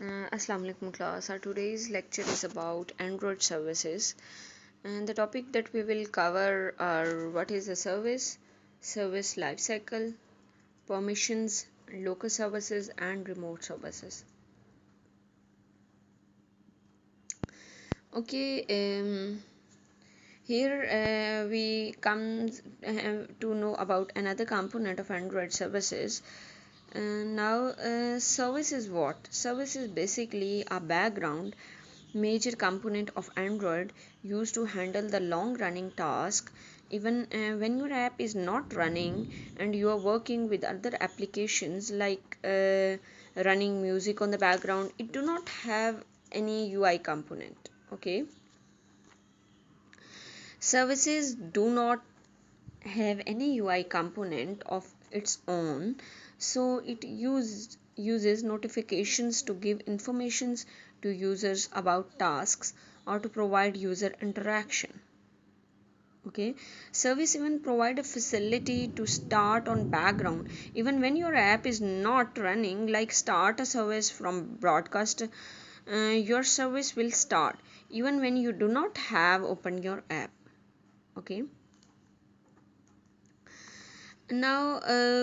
Assalamu alaikum class. Our today's lecture is about Android services, and the topic that we will cover are what is a service, service lifecycle, permissions, local services, and remote services. Okay, here we come to know about another component of Android services. Service is what? Service is basically a background major component of Android used to handle the long running task even when your app is not running and you are working with other applications like running music on the background. It do not have any UI component. Okay, services do not have any UI component of its own, so it uses notifications to give informations to users about tasks or to provide user interaction. Okay, service even provide a facility to start on background even when your app is not running, like start a service from broadcast. Your service will start even when you do not have opened your app. Okay, now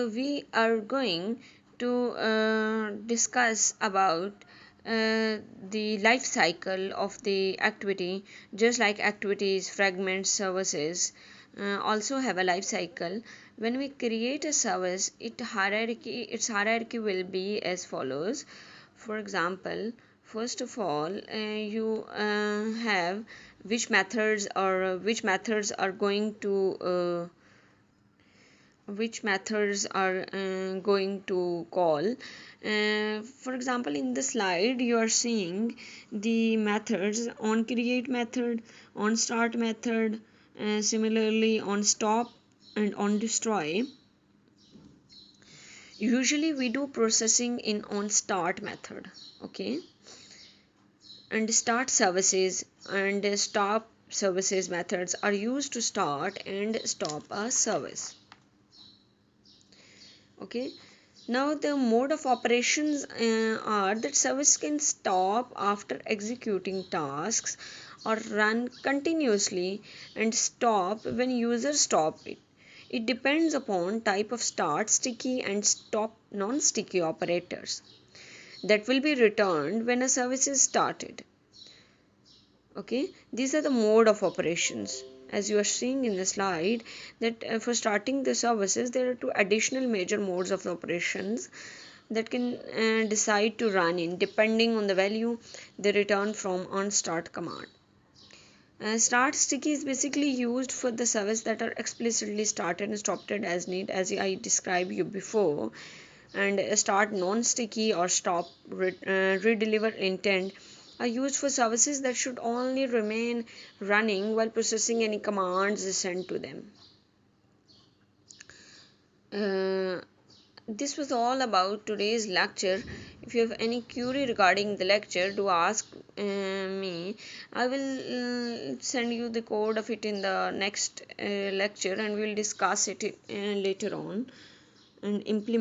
we are going to discuss about the life cycle of the activity. Just like activities, fragments, services also have a life cycle. When we create a service, its hierarchy will be as follows. For example, first of all, you have which methods are going to going to call. For example, in the slide you are seeing the methods on create method, on start method, similarly on stop and on destroy. Usually we do processing in on start method. Okay, and start services and stop services methods are used to start and stop a service. Okay, now the mode of operations are that service can stop after executing tasks or run continuously and stop when users stop it. It depends upon type of start sticky and stop non-sticky operators that will be returned when a service is started. Okay, these are the mode of operations. As you are seeing in the slide, that for starting the services there are two additional major modes of operations that can decide to run in depending on the value they return from on start command. Start sticky is basically used for the service that are explicitly started and stopped as need, as I described you before. And start non-sticky or stop redeliver intent are used for services that should only remain running while processing any commands sent to them. Uh, this was all about today's lecture. If you have any query regarding the lecture, do ask me. I will send you the code of it in the next lecture, and we will discuss it later on and implement